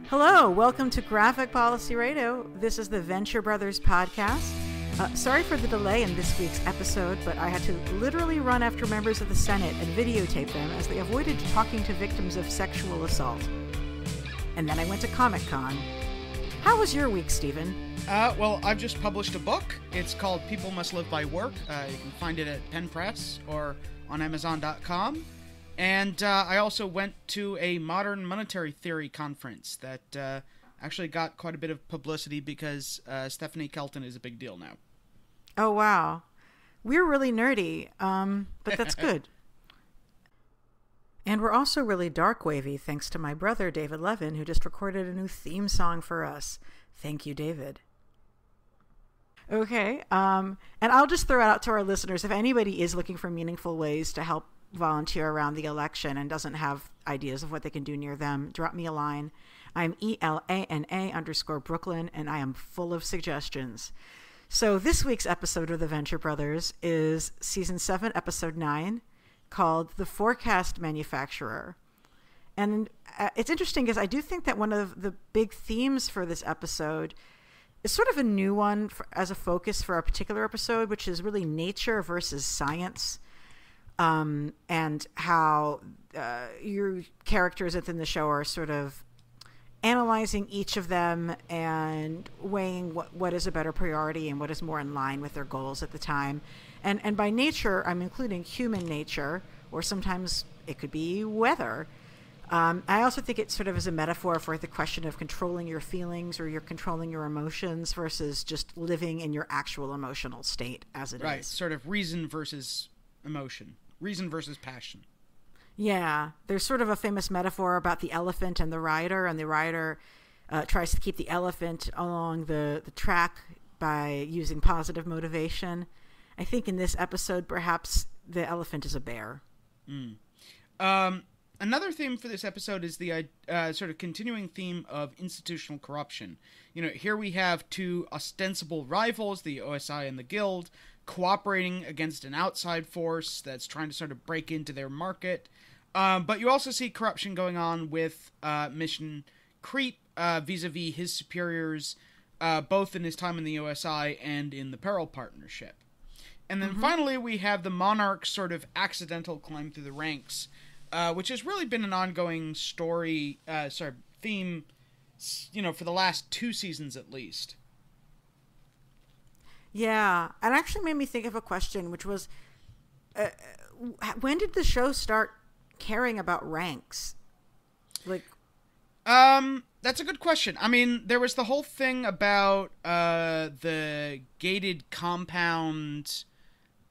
Hello, welcome to Graphic Policy Radio. This is the Venture Brothers podcast. Sorry for the delay in this week's episode, but I had to literally run after members of the Senate and videotape them as they avoided talking to victims of sexual assault. And then I went to Comic-Con. How was your week, Stephen? Well, I've just published a book. It's called People Must Live by Work. You can find it at Penn Press or on Amazon.com. And I also went to a modern monetary theory conference that actually got quite a bit of publicity because Stephanie Kelton is a big deal now. Oh, wow. We're really nerdy, but that's good. And we're also really dark wavy, thanks to my brother, David Levin, who just recorded a new theme song for us. Thank you, David. Okay, and I'll just throw it out to our listeners. If anybody is looking for meaningful ways to help volunteer around the election and doesn't have ideas of what they can do near them, drop me a line. I'm ELANA_Brooklyn, and I am full of suggestions. So this week's episode of The Venture Brothers is Season 7, Episode 9, called The Forecast Manufacturer. And it's interesting because I do think that one of the big themes for this episode is sort of a new one as a focus for our particular episode, which is really nature versus science. And how your characters within the show are sort of analyzing each of them and weighing what is a better priority and what is more in line with their goals at the time. And by nature, I'm including human nature, or sometimes it could be weather. I also think it sort of is a metaphor for the question of controlling your feelings or you're controlling your emotions versus just living in your actual emotional state as it is. Right, sort of reason versus emotion. Reason versus passion. Yeah, there's sort of a famous metaphor about the elephant and the rider tries to keep the elephant along the track by using positive motivation. I think in this episode, perhaps the elephant is a bear. Another theme for this episode is the sort of continuing theme of institutional corruption. You know, here we have two ostensible rivals, the OSI and the Guild, cooperating against an outside force that's trying to sort of break into their market. But you also see corruption going on with Mission Creep vis-a-vis his superiors, both in his time in the OSI and in the Peril Partnership. And then finally we have the Monarch's sort of accidental climb through the ranks, which has really been an ongoing theme, you know, for the last 2 seasons at least. Yeah, it actually made me think of a question, which was, when did the show start caring about ranks? Like, that's a good question. I mean, there was the whole thing about the gated compound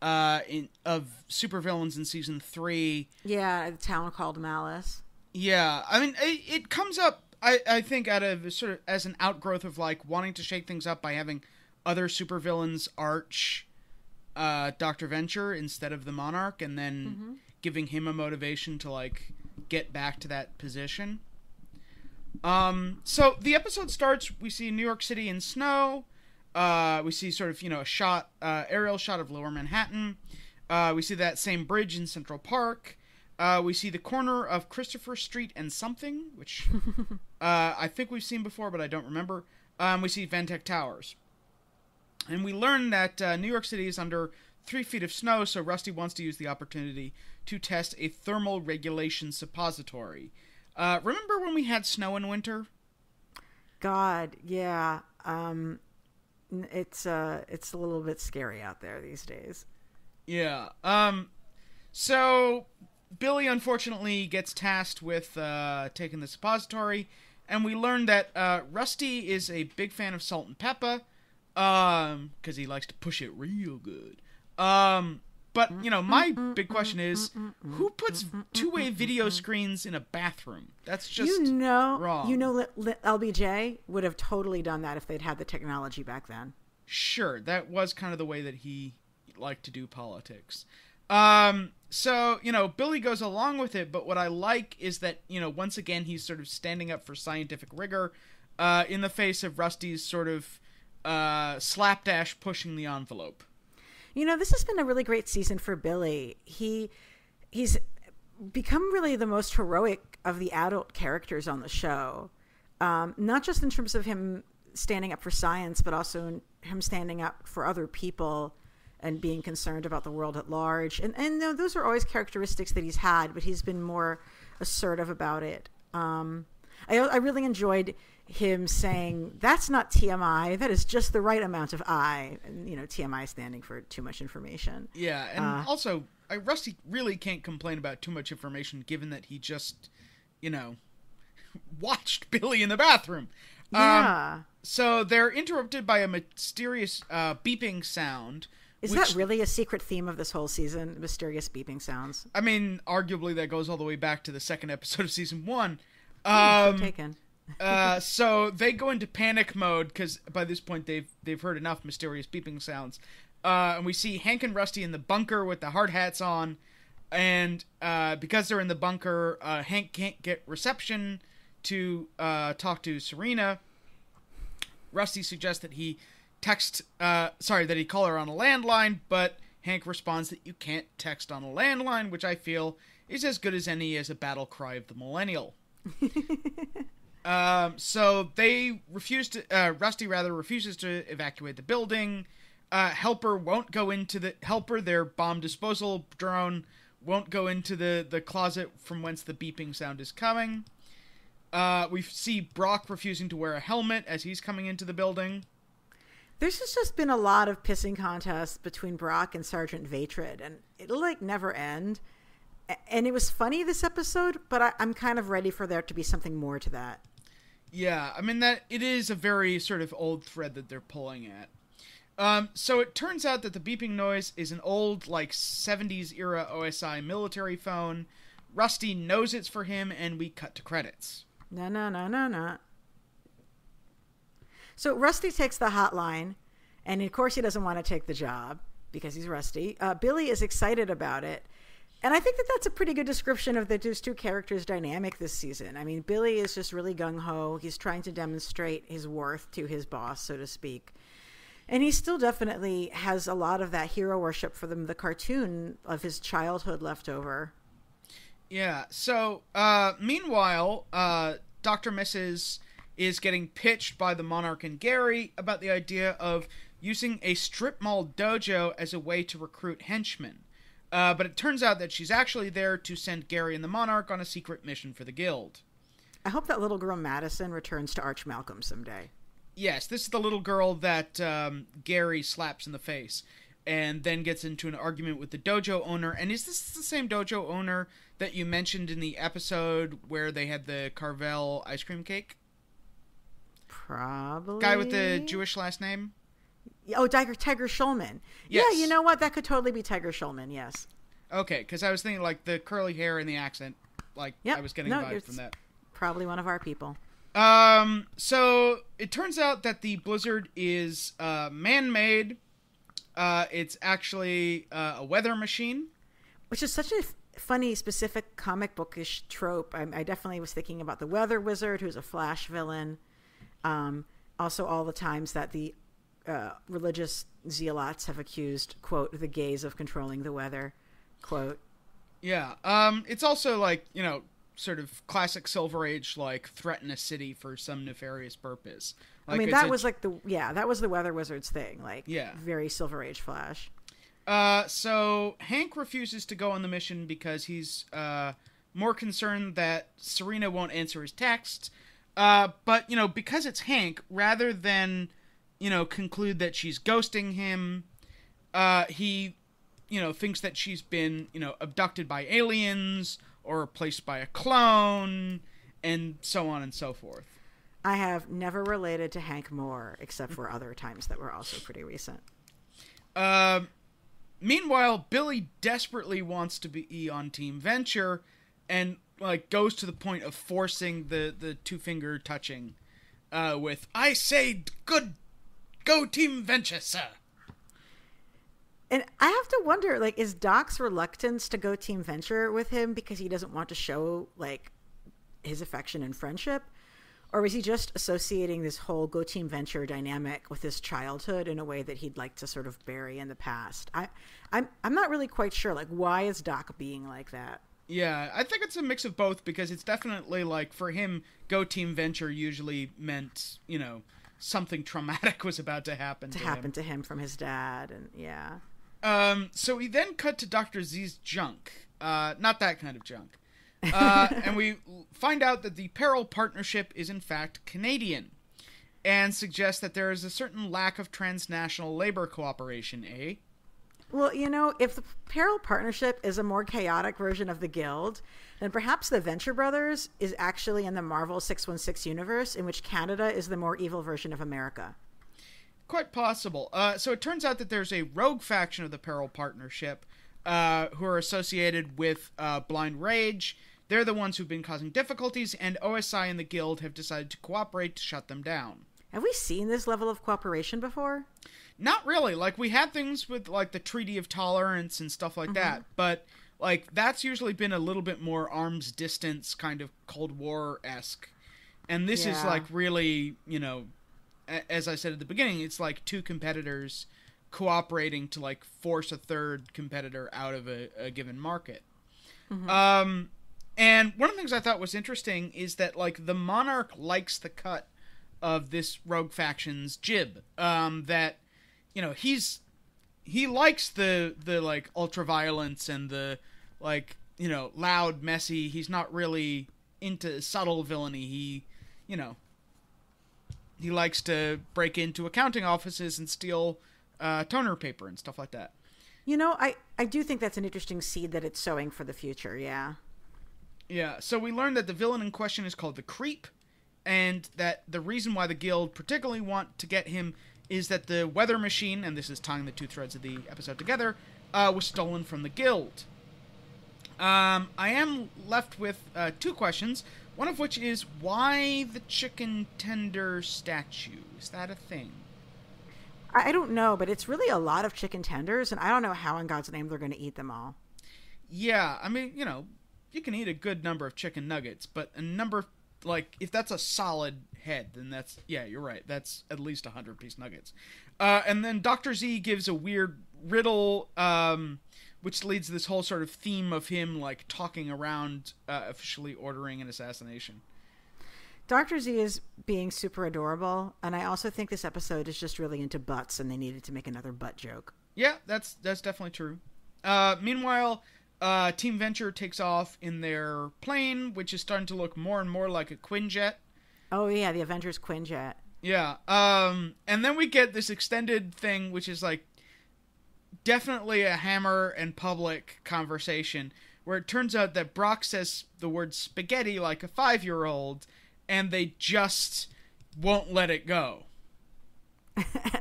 of supervillains in season 3. Yeah, the town called Malice. Yeah, I mean, it comes up, I think, out of sort of as an outgrowth of like wanting to shake things up by having other supervillains arch Dr. Venture instead of the Monarch, and then giving him a motivation to like get back to that position. So the episode starts, we see New York City in snow. We see sort of, you know, aerial shot of Lower Manhattan. We see that same bridge in Central Park. We see the corner of Christopher Street and something, which I think we've seen before, but I don't remember. We see Ventec Towers. And we learn that New York City is under 3 feet of snow, so Rusty wants to use the opportunity to test a thermal regulation suppository. Remember when we had snow in winter? God, yeah. It's a little bit scary out there these days. Yeah. So Billy unfortunately gets tasked with taking the suppository, and we learn that Rusty is a big fan of salt and pepper, because he likes to push it real good. But, you know, my big question is, who puts two-way video screens in a bathroom? That's just wrong. You know, LBJ would have totally done that if they'd had the technology back then. Sure, that was kind of the way that he liked to do politics. So, you know, Billy goes along with it, but what I like is that, you know, once again, he's sort of standing up for scientific rigor in the face of Rusty's sort of slapdash pushing the envelope. You know, this has been a really great season for Billy. He's become really the most heroic of the adult characters on the show. Not just in terms of him standing up for science, but also in him standing up for other people and being concerned about the world at large. And those are always characteristics that he's had, but he's been more assertive about it. I really enjoyed him saying, that's not TMI, that is just the right amount of I. And, TMI standing for too much information. Yeah, and also, Rusty really can't complain about too much information, given that he just, watched Billy in the bathroom. Yeah. So they're interrupted by a mysterious beeping sound. Is that really a secret theme of this whole season? Mysterious beeping sounds? I mean, arguably that goes all the way back to the second episode of season 1. Taken. So they go into panic mode because by this point they've heard enough mysterious beeping sounds. And we see Hank and Rusty in the bunker with the hard hats on. And because they're in the bunker, Hank can't get reception to talk to Serena. Rusty suggests that he that he call her on a landline, but Hank responds that you can't text on a landline, which I feel is as good as any as a battle cry of the millennial. So they Rusty refuses to evacuate the building. Helper, their bomb disposal drone, won't go into the closet from whence the beeping sound is coming. We see Brock refusing to wear a helmet as he's coming into the building. There's just been a lot of pissing contests between Brock and Sergeant Vatrid, and it'll never end. And it was funny this episode, but I'm kind of ready for there to be something more to that. Yeah, I mean, that it is a very sort of old thread that they're pulling at. So it turns out that the beeping noise is an old, 70s era OSI military phone. Rusty knows it's for him, and we cut to credits. No. So Rusty takes the hotline, and of course he doesn't want to take the job because he's Rusty. Billy is excited about it. And I think that that's a pretty good description of those two characters' dynamic this season. I mean, Billy is just really gung-ho. He's trying to demonstrate his worth to his boss, so to speak. And he still definitely has a lot of that hero worship for the cartoon of his childhood left over. Yeah, so, meanwhile, Dr. Mrs. is getting pitched by the Monarch and Gary about the idea of using a strip mall dojo as a way to recruit henchmen. But it turns out that she's actually there to send Gary and the Monarch on a secret mission for the Guild. I hope that little girl Madison returns to Arch Malcolm someday. Yes, this is the little girl that Gary slaps in the face and then gets into an argument with the dojo owner. And is this the same dojo owner that you mentioned in the episode where they had the Carvel ice cream cake? Probably. Guy with the Jewish last name? Oh, Tiger Schulman. Yes. Yeah, you know what? That could totally be Tiger Schulman, yes. Okay, because I was thinking, the curly hair and the accent, I was getting vibes from that. Probably one of our people. So it turns out that the blizzard is man-made. It's actually a weather machine. Which is such a funny, specific comic bookish trope. I definitely was thinking about the weather wizard, who's a Flash villain. Also all the times that the religious zealots have accused, quote, the gays of controlling the weather, quote. Yeah. It's also sort of classic Silver Age, threaten a city for some nefarious purpose. I mean, that was that was the weather wizard's thing. Very Silver Age Flash. So Hank refuses to go on the mission because he's more concerned that Serena won't answer his texts. But, because it's Hank, rather than, conclude that she's ghosting him, he, thinks that she's been, abducted by aliens or replaced by a clone and so on and so forth. I have never related to Hank more, except for other times that were also pretty recent. Meanwhile, Billy desperately wants to be on Team Venture and goes to the point of forcing the two-finger touching with, I say, good, go Team Venture, sir. And I have to wonder, is Doc's reluctance to go Team Venture with him because he doesn't want to show, his affection and friendship? Or is he just associating this whole go Team Venture dynamic with his childhood in a way that he'd like to sort of bury in the past? I'm not really quite sure. Why is Doc being like that? Yeah, I think it's a mix of both, because it's definitely like, for him, go Team Venture usually meant, you know, something traumatic was about to happen to him from his dad, and yeah. So we then cut to Dr. Z's junk. Not that kind of junk. And we find out that the Peril Partnership is in fact Canadian, and suggests that there is a certain lack of transnational labor cooperation, eh? Well, you know, if the Peril Partnership is a more chaotic version of the Guild, then perhaps the Venture Brothers is actually in the Marvel 616 universe, in which Canada is the more evil version of America. Quite possible. So it turns out that there's a rogue faction of the Peril Partnership who are associated with Blind Rage. They're the ones who've been causing difficulties, and OSI and the Guild have decided to cooperate to shut them down. Have we seen this level of cooperation before? Not really. Like, we had things with, like, the Treaty of Tolerance and stuff like that, but, like, that's usually been a little bit more arm's distance, kind of Cold War-esque. And this is, like, really, you know, as I said at the beginning, it's like two competitors cooperating to, like, force a third competitor out of a given market. And one of the things I thought was interesting is that, like, the Monarch likes the cut of this rogue faction's jib. That, you know, he likes the like ultra-violence and the, like, you know, loud, messy. He's not really into subtle villainy. He, you know, he likes to break into accounting offices and steal toner paper and stuff like that. You know, I do think that's an interesting seed that it's sowing for the future, yeah. Yeah, so we learned that the villain in question is called the Creep, and that the reason why the Guild particularly want to get him is that the weather machine, and this is tying the two threads of the episode together, was stolen from the Guild. I am left with two questions, one of which is, why the chicken tender statue? Is that a thing? I don't know, but it's really a lot of chicken tenders, and I don't know how in God's name they're going to eat them all. Yeah, I mean, you know, you can eat a good number of chicken nuggets, but a number, like, if that's a solid head, then that's, yeah, you're right, that's at least 100-piece nuggets. And then Dr. Z gives a weird riddle, which leads to this whole sort of theme of him, like, talking around officially ordering an assassination. Dr. Z is being super adorable, and I also think this episode is just really into butts, and they needed to make another butt joke. Yeah, that's definitely true. Meanwhile, Team Venture takes off in their plane, which is starting to look more and more like a Quinjet. Oh, yeah, the Avengers Quinjet. Yeah. And then we get this extended thing, which is, like, definitely a Hammer and Public conversation, where it turns out that Brock says the word spaghetti like a 5-year-old, and they just won't let it go.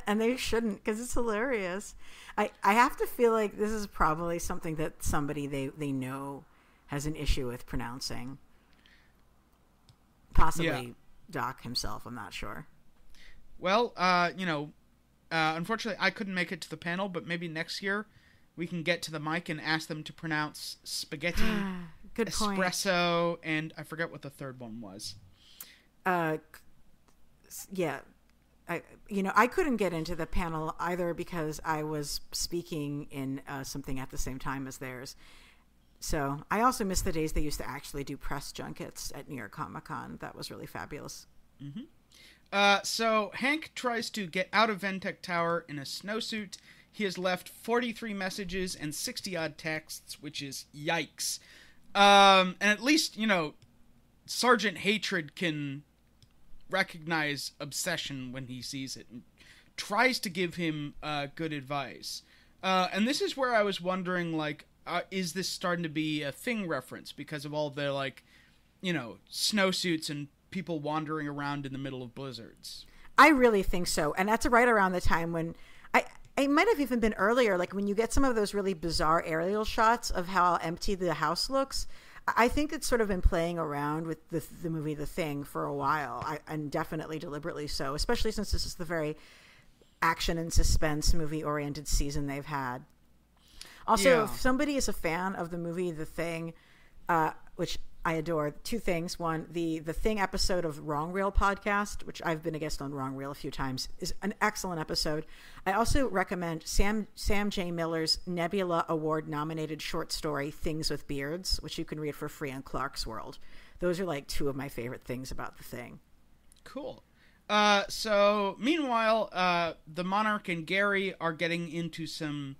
And they shouldn't, because it's hilarious. I have to feel like this is probably something that somebody they know has an issue with pronouncing. Possibly Doc himself, I'm not sure. Well, you know, unfortunately I couldn't make it to the panel, but maybe next year we can get to the mic and ask them to pronounce spaghetti, Good point. espresso, and I forget what the third one was. Yeah. I couldn't get into the panel either because I was speaking in something at the same time as theirs. So I also miss the days they used to actually do press junkets at New York Comic Con. That was really fabulous. Mm-hmm. So Hank tries to get out of Ventec Tower in a snowsuit. He has left 43 messages and 60-odd texts, which is yikes. And at least, you know, Sergeant Hatred can recognize obsession when he sees it and tries to give him good advice. And this is where I was wondering, like, is this starting to be a Thing reference because of all the, like, you know, snowsuits and people wandering around in the middle of blizzards? I really think so. And that's right around the time when it might have even been earlier, like when you get some of those really bizarre aerial shots of how empty the house looks. I think it's sort of been playing around with the movie The Thing for a while, and definitely deliberately so, especially since this is the very action and suspense movie-oriented season they've had. Also, if somebody is a fan of the movie The Thing, which I adore. Two things. One, the Thing episode of Wrong Reel podcast, which I've been a guest on Wrong Reel a few times, is an excellent episode. I also recommend Sam J. Miller's Nebula Award nominated short story Things with Beards, which you can read for free on Clark's World. Those are like two of my favorite things about The Thing. Cool. So meanwhile, the Monarch and Gary are getting into some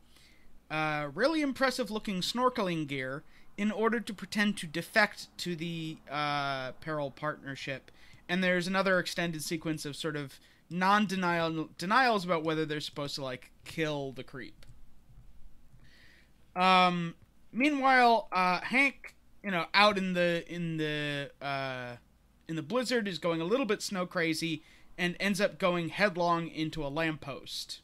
really impressive looking snorkeling gear in order to pretend to defect to the Peril Partnership. And there's another extended sequence of sort of denials about whether they're supposed to, like, kill the creep. Meanwhile, Hank, out in the blizzard is going a little bit snow crazy and ends up going headlong into a lamppost.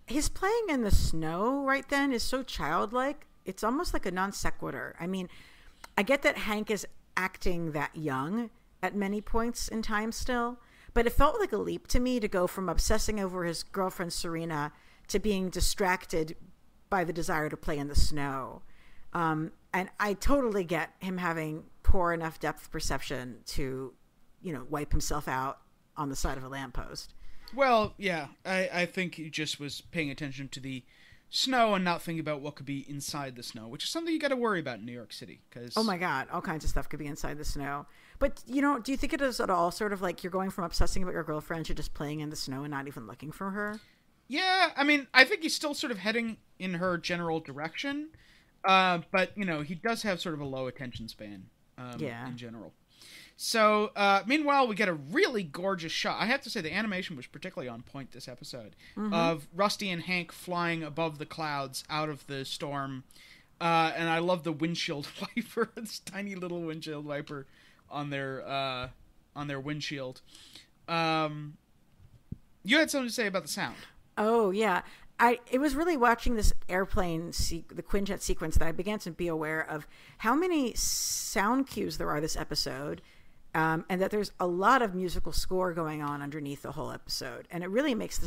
His playing in the snow right then is so childlike. It's almost like a non sequitur. I mean, I get that Hank is acting that young at many points in time still, but it felt like a leap to me to go from obsessing over his girlfriend Serena to being distracted by the desire to play in the snow. And I totally get him having poor enough depth perception to, wipe himself out on the side of a lamppost. Well, yeah, I think he just was paying attention to the snow and not thinking about what could be inside the snow, which is something you got to worry about in New York City. Oh my God, all kinds of stuff could be inside the snow. But, do you think it is at all sort of like you're going from obsessing about your girlfriend to just playing in the snow and not even looking for her? Yeah, I mean, I think he's still sort of heading in her general direction. But, he does have sort of a low attention span in general. So, meanwhile, we get a really gorgeous shot. I have to say the animation was particularly on point this episode, of Rusty and Hank flying above the clouds out of the storm. And I love the windshield wiper, this tiny little windshield wiper on their windshield. You had something to say about the sound. Oh, yeah. It was really watching this airplane, the Quinjet sequence, that I began to be aware of how many sound cues there are this episode. And that there's a lot of musical score going on underneath the whole episode. And it really makes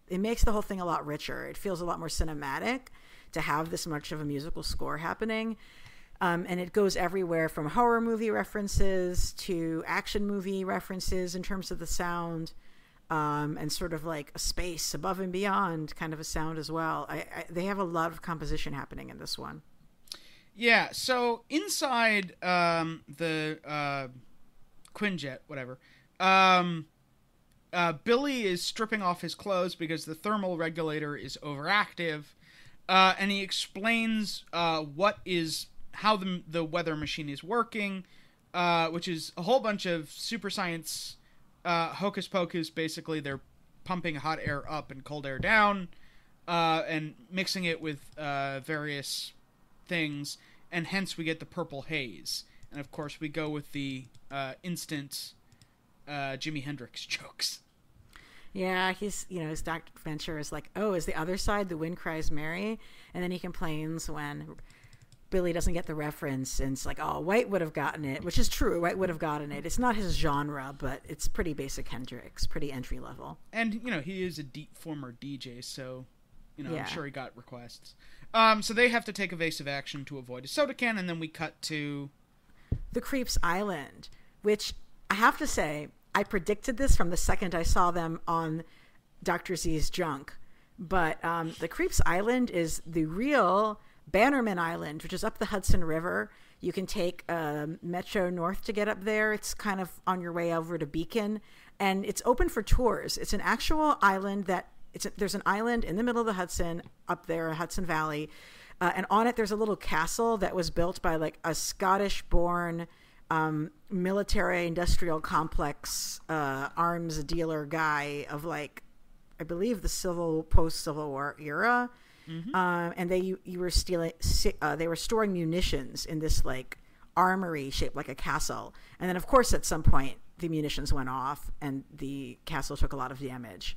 the whole thing a lot richer. It feels a lot more cinematic to have this much of a musical score happening. And it goes everywhere from horror movie references to action movie references in terms of the sound, and sort of like a space above and beyond kind of a sound as well. They have a lot of composition happening in this one. Yeah, so inside the Quinjet, whatever. Billy is stripping off his clothes because the thermal regulator is overactive, and he explains how the weather machine is working, which is a whole bunch of super science hocus pocus. Basically, they're pumping hot air up and cold air down, and mixing it with various things, and hence we get the purple haze. And of course, we go with the instant Jimi Hendrix jokes. Yeah, his Dr. Venture is like, oh, is the other side the wind cries merry? And then he complains when Billy doesn't get the reference, and it's like, oh, White would have gotten it, which is true. White would have gotten it. It's not his genre, but it's pretty basic Hendrix, pretty entry level. And, he is a former DJ, so, I'm sure he got requests. So they have to take evasive action to avoid a soda can, and then we cut to the Creeps Island, which I have to say, I predicted this from the second I saw them on Dr. Z's Junk. But the Creeps Island is the real Bannerman Island, which is up the Hudson River. You can take Metro North to get up there. It's kind of on your way over to Beacon. And it's open for tours. It's an actual island there's an island in the middle of the Hudson up there, Hudson Valley. And on it, there's a little castle that was built by like a Scottish-born military industrial complex arms dealer guy of like, I believe the post-Civil War era. Mm-hmm. And they were storing munitions in this like armory shaped like a castle. And then of course at some point the munitions went off and the castle took a lot of damage.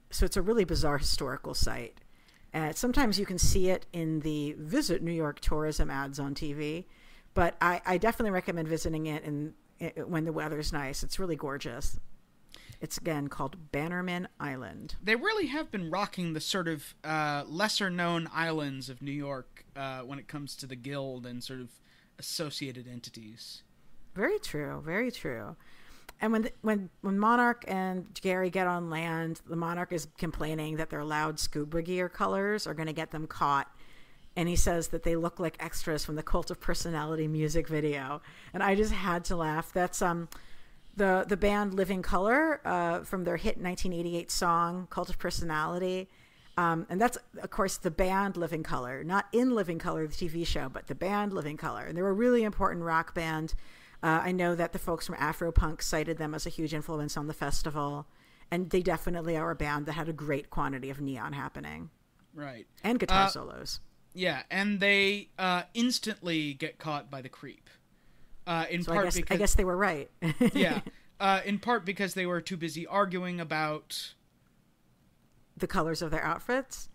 So it's a really bizarre historical site. Sometimes you can see it in the Visit New York tourism ads on TV, but I definitely recommend visiting it when the weather's nice. It's really gorgeous. It's again called Bannerman Island. They really have been rocking the sort of lesser-known islands of New York when it comes to the Guild and sort of associated entities. Very true, very true. And when Monarch and Gary get on land, the Monarch is complaining that their loud scuba gear colors are going to get them caught. And he says that they look like extras from the Cult of Personality music video. And I just had to laugh. That's the band Living Colour from their hit 1988 song, Cult of Personality. And that's, of course, the band Living Colour. Not In Living Colour, the TV show, but the band Living Colour. And they were a really important rock band. I know that the folks from Afropunk cited them as a huge influence on the festival, and they definitely are a band that had a great quantity of neon happening. Right. And guitar solos. Yeah, and they instantly get caught by the creep. I guess they were right. Yeah. In part because they were too busy arguing about the colors of their outfits.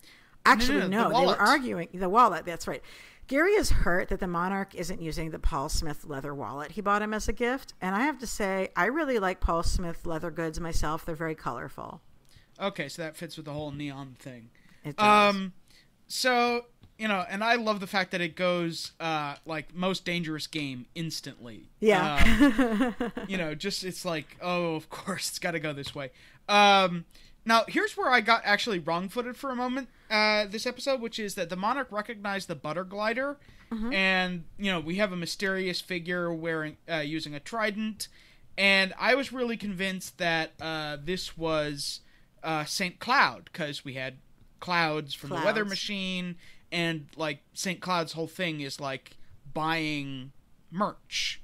Actually, no, the they were arguing the wallet. That's right. Gary is hurt that the Monarch isn't using the Paul Smith leather wallet he bought him as a gift. And I have to say, I really like Paul Smith leather goods myself. They're very colorful. Okay, so that fits with the whole neon thing. It does. So, and I love the fact that it goes, like, most dangerous game instantly. Yeah. It's like, oh, of course, it's got to go this way. Now, here's where I got actually wrong-footed for a moment this episode, which is that the Monarch recognized the butter glider, and, we have a mysterious figure wearing using a trident, and I was really convinced that this was St. Cloud, because we had clouds from the weather machine, and, like, St. Cloud's whole thing is, like, buying merch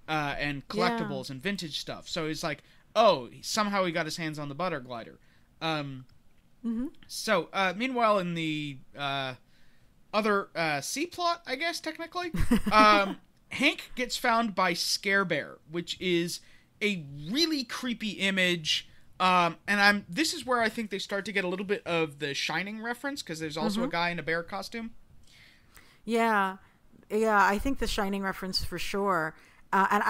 and collectibles and vintage stuff. So it's like, oh, somehow he got his hands on the butter glider. So, meanwhile, in the other C-plot, I guess, technically, Hank gets found by Scare Bear, which is a really creepy image. And this is where I think they start to get a little bit of the Shining reference, because there's also a guy in a bear costume. Yeah, I think the Shining reference for sure. When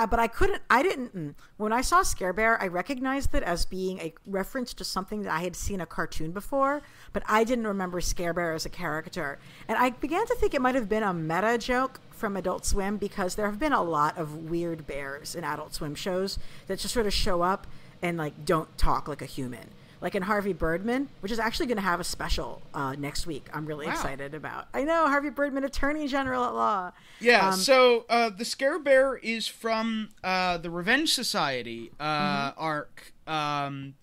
I saw Scare Bear, I recognized it as being a reference to something that I had seen a cartoon before, but I didn't remember Scare Bear as a character. And I began to think it might have been a meta joke from Adult Swim, because there have been a lot of weird bears in Adult Swim shows that just sort of show up and, like, don't talk like a human. Like in Harvey Birdman, which is actually going to have a special next week. I'm really excited about. I know, Harvey Birdman, Attorney General at Law. Yeah, so the Scare Bear is from the Revenge Society arc, Bright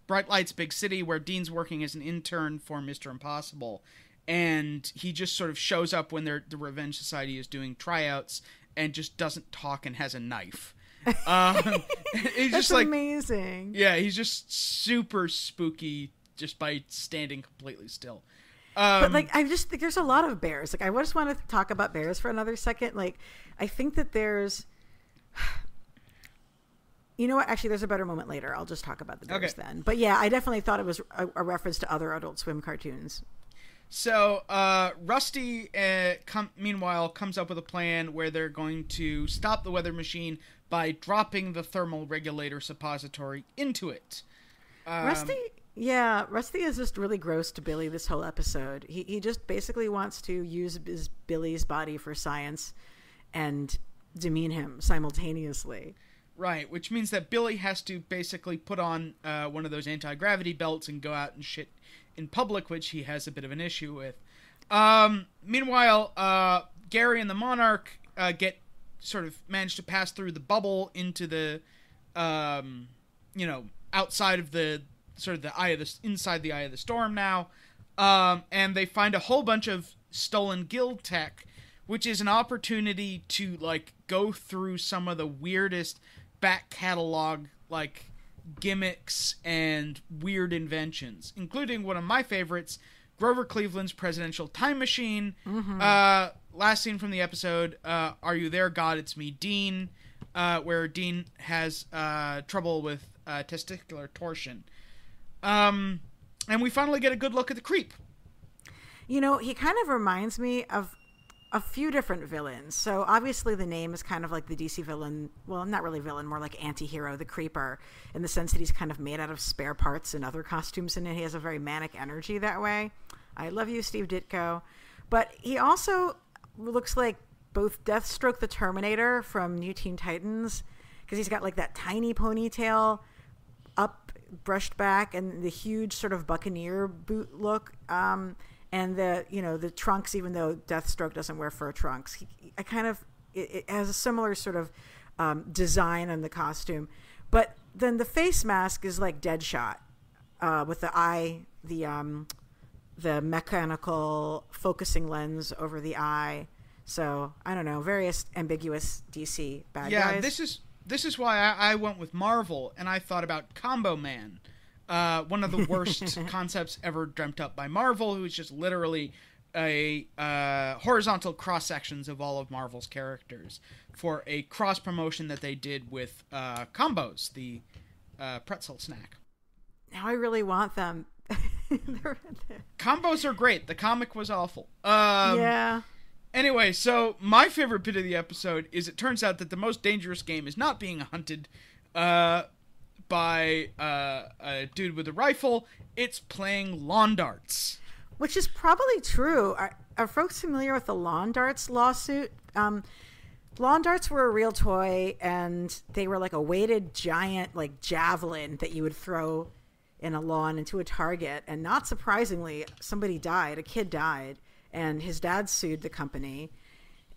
Lights, Big City, where Dean's working as an intern for Mr. Impossible. And he just sort of shows up when the Revenge Society is doing tryouts and just doesn't talk and has a knife. He's That's just like amazing. Yeah, he's just super spooky just by standing completely still. But like, I just think there's a lot of bears. Like, I just want to talk about bears for another second. Like, I think that there's, you know what? Actually, there's a better moment later. I'll just talk about the bears then. But yeah, I definitely thought it was a reference to other Adult Swim cartoons. So, Rusty, meanwhile, comes up with a plan where they're going to stop the weather machine by dropping the thermal regulator suppository into it. Rusty is just really gross to Billy this whole episode. He just basically wants to use Billy's body for science and demean him simultaneously. Right, which means that Billy has to basically put on one of those anti-gravity belts and go out and shit in public, which he has a bit of an issue with. Meanwhile, Gary and the Monarch manage to pass through the bubble into the, outside of the sort of inside the eye of the storm now, and they find a whole bunch of stolen guild tech, which is an opportunity to like go through some of the weirdest back catalog like gimmicks and weird inventions, including one of my favorites, Grover Cleveland's presidential time machine. Last scene from the episode, Are You There, God? It's Me, Dean, where Dean has trouble with testicular torsion. And we finally get a good look at the creep. You know, he kind of reminds me of a few different villains. So obviously the name is kind of like the DC villain. Well, not really villain, more like anti-hero, the Creeper, in the sense that he's kind of made out of spare parts and other costumes, and he has a very manic energy that way. I love you, Steve Ditko. But he also looks like both Deathstroke the Terminator from New Teen Titans, because he's got like that tiny ponytail up, brushed back, and the huge sort of buccaneer boot look. And the trunks, even though Deathstroke doesn't wear fur trunks, it has a similar sort of design on the costume. But then the face mask is like Deadshot, with the eye, the mechanical focusing lens over the eye. So I don't know, various ambiguous DC bad guys. Yeah, this is why I went with Marvel, and I thought about Combo Man. One of the worst concepts ever dreamt up by Marvel, who's just literally a horizontal cross sections of all of Marvel's characters for a cross promotion that they did with Combos, the pretzel snack. Now I really want them. Combos are great. The comic was awful. Yeah. Anyway, so my favorite bit of the episode is it turns out that the most dangerous game is not being hunted by a dude with a rifle. It's playing lawn darts. Which is probably true. Are folks familiar with the lawn darts lawsuit? Lawn darts were a real toy, and they were like a weighted giant like javelin that you would throw in a lawn into a target. And not surprisingly, somebody died. A kid died, and his dad sued the company,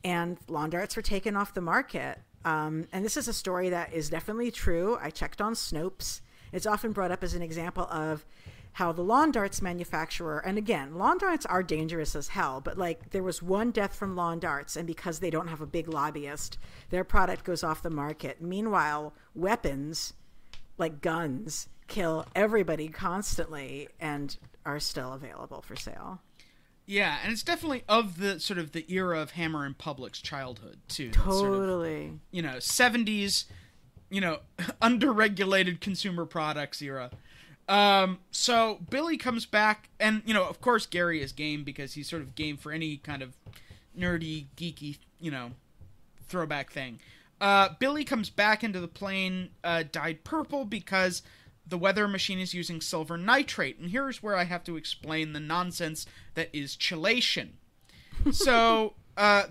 and lawn darts were taken off the market. And this is a story that is definitely true. I checked on Snopes. It's often brought up as an example of how the lawn darts manufacturer, and again, lawn darts are dangerous as hell, but like there was one death from lawn darts, and because they don't have a big lobbyist, their product goes off the market. Meanwhile, weapons like guns kill everybody constantly and are still available for sale. Yeah, and it's definitely of the sort of the era of Hammer and Public's childhood too. Totally. Sort of, 70s, underregulated consumer products era. So Billy comes back, and of course Gary is game because he's sort of game for any kind of nerdy, geeky, throwback thing. Billy comes back into the plane, dyed purple because the weather machine is using silver nitrate. And here's where I have to explain the nonsense that is chelation. So,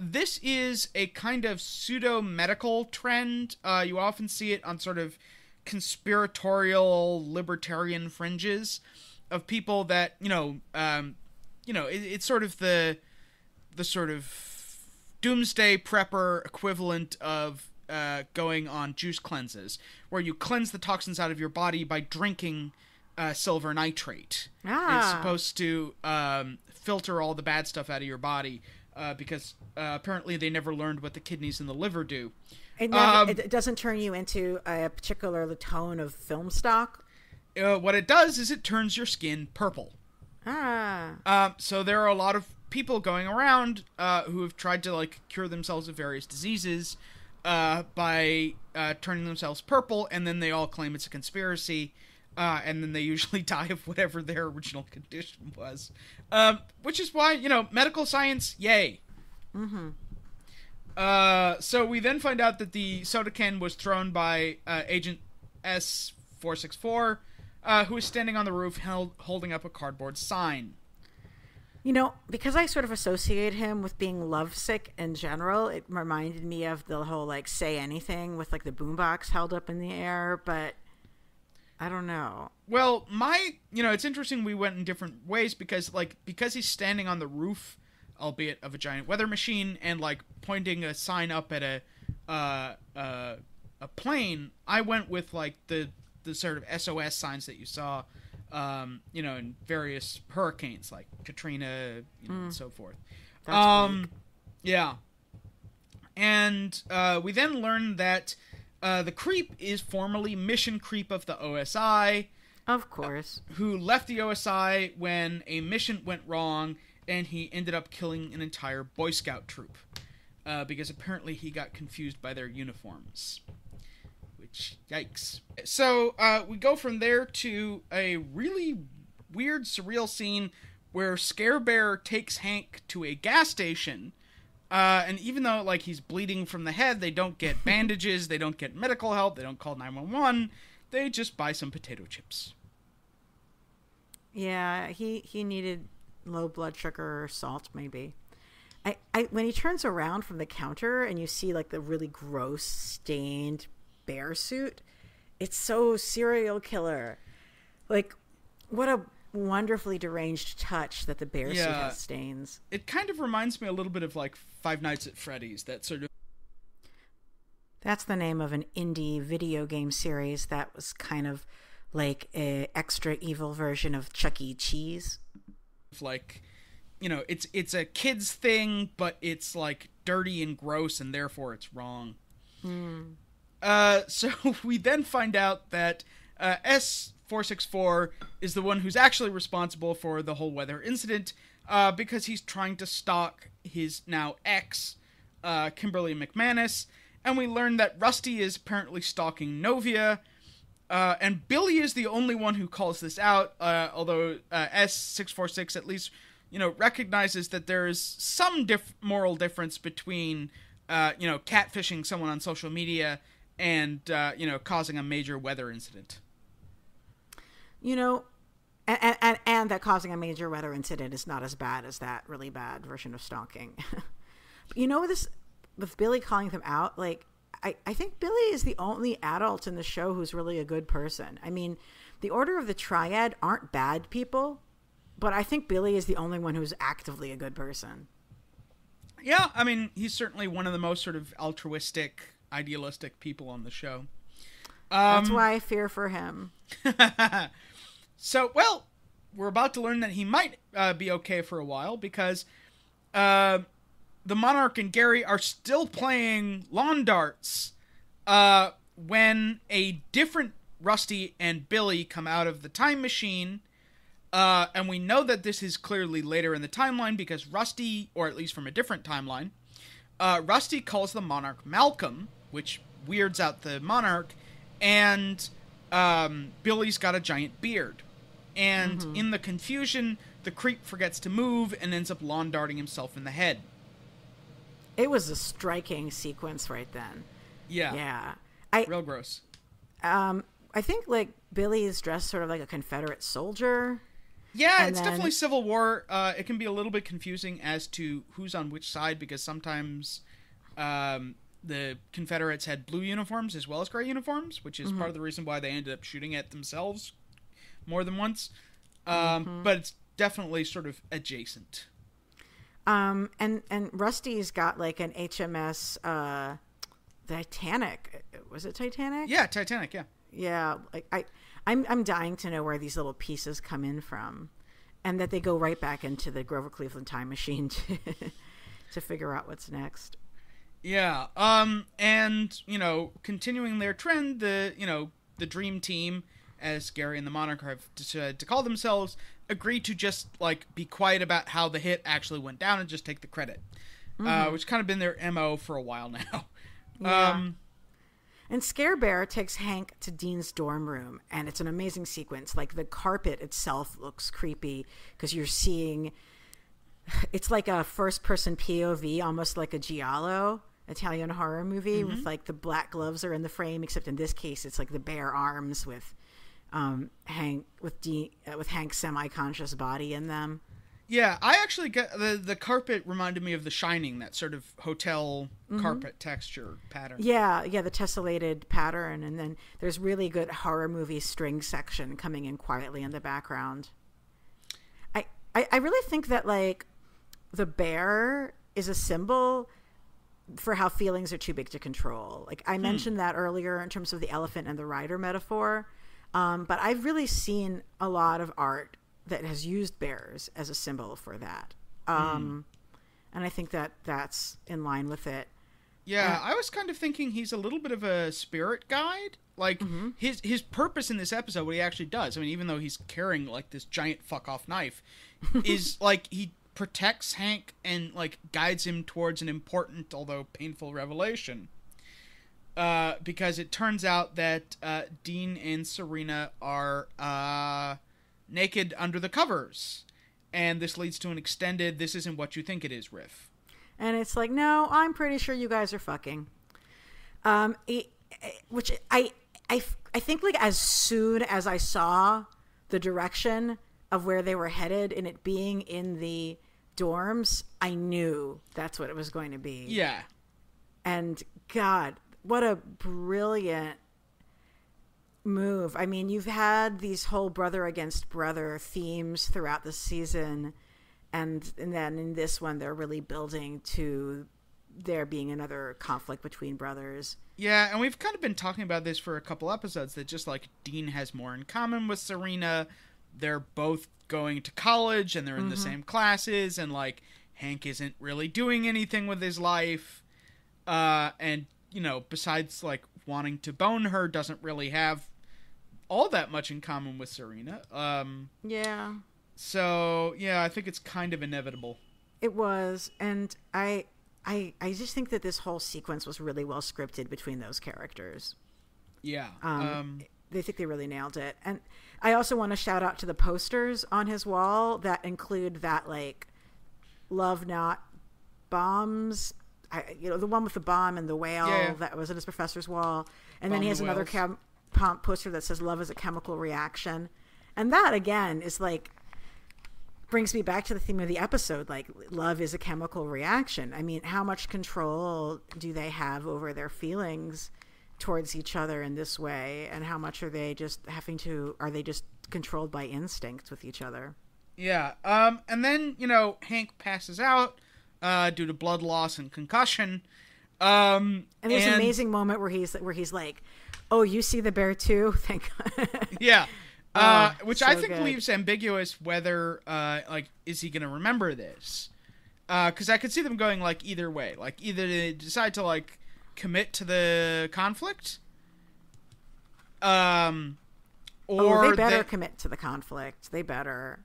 this is a kind of pseudo-medical trend. You often see it on sort of conspiratorial libertarian fringes of people that, it's sort of the sort of doomsday prepper equivalent of going on juice cleanses, where you cleanse the toxins out of your body by drinking silver nitrate. It's supposed to filter all the bad stuff out of your body because apparently they never learned what the kidneys and the liver do. It doesn't turn you into a particular tone of film stock? What it does is it turns your skin purple. So there are a lot of people going around who have tried to cure themselves of various diseases by turning themselves purple, and then they all claim it's a conspiracy, and then they usually die of whatever their original condition was. Which is why, medical science, yay. Mm-hmm. So we then find out that the soda can was thrown by Agent S464, who is standing on the roof holding up a cardboard sign. Because I sort of associate him with being lovesick in general, it reminded me of the whole, say anything with, the boombox held up in the air, but I don't know. Well, it's interesting we went in different ways because he's standing on the roof, albeit of a giant weather machine, and, pointing a sign up at a plane, I went with, the sort of SOS signs that you saw in various hurricanes like Katrina, and so forth. That's yeah. And we then learn that the creep is formerly mission creep of the OSI. Of course. Who left the OSI when a mission went wrong, and he ended up killing an entire Boy Scout troop. Because apparently he got confused by their uniforms. Yikes. So, we go from there to a really weird, surreal scene where Scare Bear takes Hank to a gas station, And even though, like, he's bleeding from the head, they don't get bandages, they don't get medical help, they don't call 911, they just buy some potato chips. Yeah, he needed low blood sugar or salt, maybe. When he turns around from the counter and you see, like, the really gross, stained bear suit, it's so serial killer. Like, what a wonderfully deranged touch that the bear suit has stains. It kind of reminds me a little bit of, like, Five Nights at Freddy's, that sort of... That's the name of an indie video game series that was kind of like a extra evil version of Chuck E. Cheese. Like, you know, it's a kid's thing, but it's, like, dirty and gross, and therefore it's wrong. So we then find out that S-464 is the one who's actually responsible for the whole weather incident, because he's trying to stalk his now ex, Kimberly McManus, and we learn that Rusty is apparently stalking Novia, and Billy is the only one who calls this out, although S-646 at least, you know, recognizes that there is some moral difference between, you know, catfishing someone on social media and, you know, causing a major weather incident. You know, and that causing a major weather incident is not as bad as that really bad version of stalking. But you know, with Billy calling them out, like, I think Billy is the only adult in the show who's really a good person. I mean, the Order of the Triad aren't bad people, but I think Billy is the only one who's actively a good person. Yeah, I mean, he's certainly one of the most sort of altruistic, idealistic people on the show. That's why I fear for him. So, well, we're about to learn that he might be okay for a while, because the Monarch and Gary are still playing lawn darts when a different Rusty and Billy come out of the time machine. And we know that this is clearly later in the timeline because Rusty, or at least from a different timeline, Rusty calls the Monarch Malcolm, which weirds out the Monarch, and Billy's got a giant beard. And in the confusion, the creep forgets to move and ends up lawn darting himself in the head. It was a striking sequence right then. Yeah. Real gross. I think, like, Billy is dressed sort of like a Confederate soldier. Yeah, it's definitely Civil War. It can be a little bit confusing as to who's on which side, because sometimes the Confederates had blue uniforms as well as gray uniforms, which is part of the reason why they ended up shooting at themselves more than once. But it's definitely sort of adjacent. And Rusty's got, like, an HMS Titanic. Was it Titanic? Yeah, Titanic, yeah. Yeah, like I'm dying to know where these little pieces come in from, and that they go right back into the Grover Cleveland time machine to figure out what's next. Yeah, and, you know, continuing their trend, the Dream Team, as Gary and the Monarch have decided to call themselves, agree to just, like, be quiet about how the hit actually went down and just take the credit, which kind of been their MO for a while now. Yeah. And Scare Bear takes Hank to Dean's dorm room, and it's an amazing sequence. Like, the carpet itself looks creepy because you're seeing, it's like a first-person POV, almost like a Giallo Italian horror movie, with, like, the black gloves are in the frame, except in this case it's like the bare arms with Hank with Hank's semi-conscious body in them. Yeah, I actually get the carpet reminded me of The Shining, that sort of hotel carpet texture pattern. Yeah, the tessellated pattern, and then there's really good horror movie string section coming in quietly in the background. I really think that, like, the bear is a symbol for how feelings are too big to control. Like, I mentioned that earlier in terms of the elephant and the rider metaphor, but I've really seen a lot of art that has used bears as a symbol for that. And I think that that's in line with it. Yeah, I was kind of thinking he's a little bit of a spirit guide. Like, his purpose in this episode, what he actually does, I mean, even though he's carrying, like, this giant fuck-off knife, is, like, he protects Hank and, like, guides him towards an important, although painful, revelation. Because it turns out that Dean and Serena are naked under the covers, and this leads to an extended "this isn't what you think it is" riff. And it's like, no, I'm pretty sure you guys are fucking. Which I think, like, as soon as I saw the direction of where they were headed and it being in the dorms, I knew that's what it was going to be. Yeah. And God, what a brilliant move. I mean, you've had these whole brother against brother themes throughout the season, and then in this one they're really building to there being another conflict between brothers. Yeah, and we've kind of been talking about this for a couple episodes, that just, like, Dean has more in common with Serena. They're both going to college, and they're in the same classes, and, like, Hank isn't really doing anything with his life. And, you know, besides, like, wanting to bone her, doesn't really have all that much in common with Serena. Yeah. So, yeah, I think it's kind of inevitable. It was, and I just think that this whole sequence was really well scripted between those characters. Yeah. They think they really nailed it. And I also want to shout out to the posters on his wall that include that, like, love not bombs. The one with the bomb and the whale that was in his professor's wall. And then he has another poster that says love is a chemical reaction. And that, again, is like, brings me back to the theme of the episode. Like, love is a chemical reaction. I mean, how much control do they have over their feelings towards each other in this way? And how much are they just controlled by instinct with each other? Yeah. And then, you know, Hank passes out due to blood loss and concussion. And there's an amazing moment where he's like, "Oh, you see the bear too?" Thank God. Yeah. Which so I think good. leaves ambiguous whether, like, is he going to remember this? Because I could see them going, like, either way. Like, either they decide to, like, commit to the conflict, or they better commit to the conflict. They better.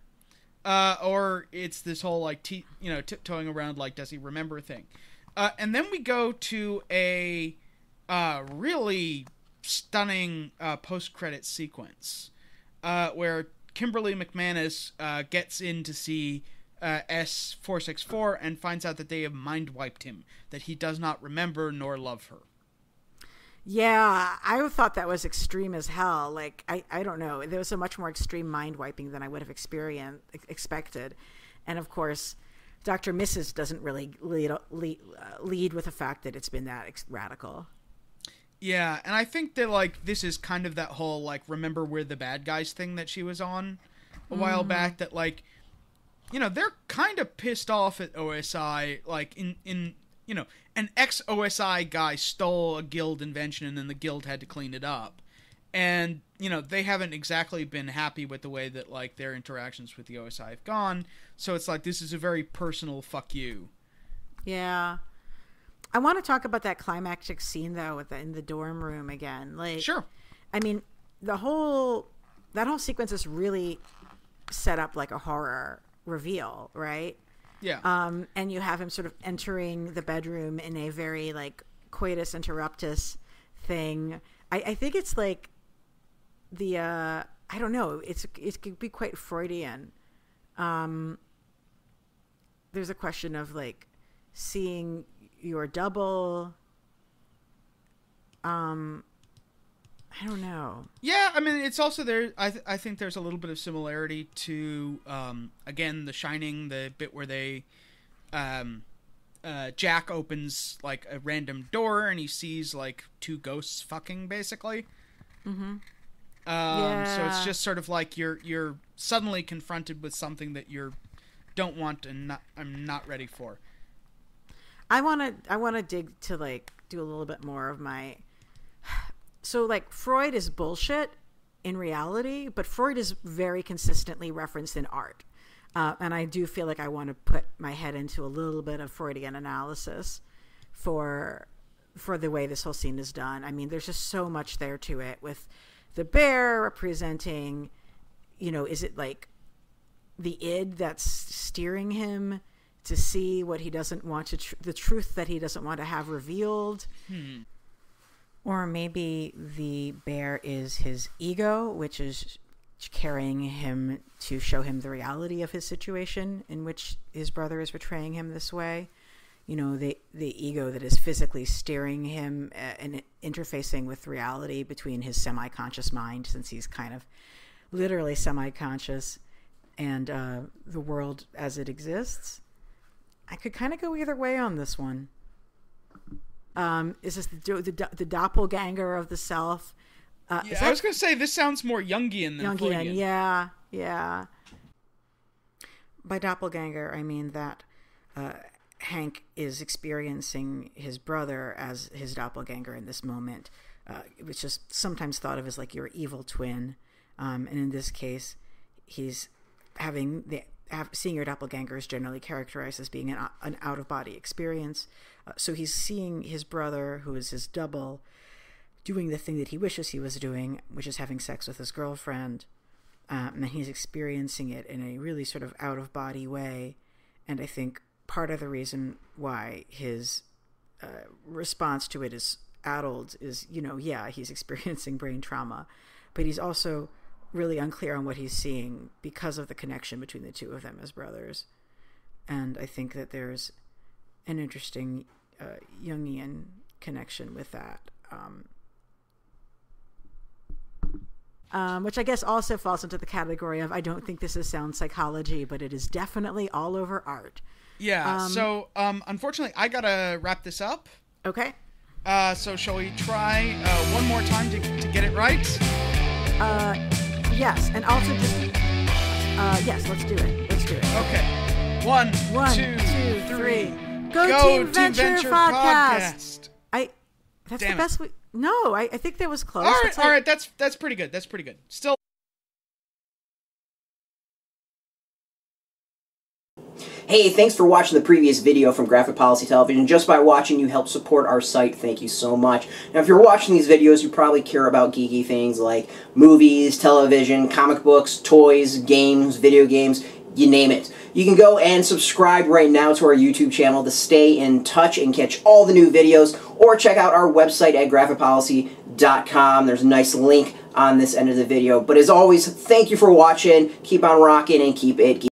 Or it's this whole, like, tiptoeing around, like, does he remember thing. And then we go to a really stunning post-credit sequence where Kimberly McManus gets in to see S464 and finds out that they have mind-wiped him, that he does not remember nor love her. Yeah, I thought that was extreme as hell. Like, I don't know. There was a much more extreme mind-wiping than I would have expected. And, of course, Dr. Mrs. doesn't really lead with the fact that it's been that radical. Yeah, and I think that, like, this is kind of that whole, like, remember we're the bad guys thing that she was on a while back, that, like, you know, they're kind of pissed off at OSI, like, in you know, an ex-OSI guy stole a guild invention and then the guild had to clean it up. And, you know, they haven't exactly been happy with the way that, like, their interactions with the OSI have gone. So it's like, this is a very personal fuck you. Yeah. I want to talk about that climactic scene, though, in the dorm room again. Like, sure. I mean, that whole sequence is really set up like a horror reveal, right? Yeah. And you have him sort of entering the bedroom in a very, like, coitus interruptus thing. I think it's like the I don't know. It could be quite Freudian. There's a question of, like, seeing your double. I don't know. Yeah, I mean, it's also there. I think there's a little bit of similarity to, again, The Shining, the bit where they, Jack opens, like, a random door and he sees, like, two ghosts fucking, basically. Mm-hmm. So it's just sort of like you're suddenly confronted with something that you don't want and I'm not ready for. I want to dig to, like, do a little bit more of my. So, like, Freud is bullshit in reality, but Freud is very consistently referenced in art. And I do feel like I want to put my head into a little bit of Freudian analysis for the way this whole scene is done. I mean, there's just so much there to it, with the bear representing, you know, is it like the id that's steering him to see what he doesn't want to, the truth that he doesn't want to have revealed? Or maybe the bear is his ego, which is carrying him to show him the reality of his situation in which his brother is betraying him this way. the ego that is physically steering him and interfacing with reality between his semi-conscious mind, since he's kind of literally semi-conscious, and the world as it exists. I could kind of go either way on this one. Is this the doppelganger of the self? I was going to say, this sounds more Jungian than Freudian. Yeah. By doppelganger, I mean that Hank is experiencing his brother as his doppelganger in this moment, which is sometimes thought of as like your evil twin. And in this case, he's seeing your doppelganger is generally characterized as being an out-of-body experience. So he's seeing his brother, who is his double, doing the thing that he wishes he was doing, which is having sex with his girlfriend. And he's experiencing it in a really sort of out-of-body way. And I think part of the reason why his response to it is addled is, he's experiencing brain trauma, but he's also really unclear on what he's seeing because of the connection between the two of them as brothers. And I think that there's an interesting Jungian connection with that, which I guess also falls into the category of, I don't think this is sound psychology, but it is definitely all over art. Yeah, so unfortunately, I gotta wrap this up. Okay. So shall we try one more time to get it right? Yes, and also just yes, let's do it. Okay. One, two, three. Go Team Venture Podcast. That's Damn the best. No, I think that was close. All right. That's pretty good. Still. Hey, thanks for watching the previous video from Graphic Policy Television. Just by watching, you help support our site. Thank you so much. Now, if you're watching these videos, you probably care about geeky things like movies, television, comic books, toys, games, video games, you name it. You can go and subscribe right now to our YouTube channel to stay in touch and catch all the new videos, or check out our website at graphicpolicy.com. There's a nice link on this end of the video. But as always, thank you for watching. Keep on rocking and keep it geeky.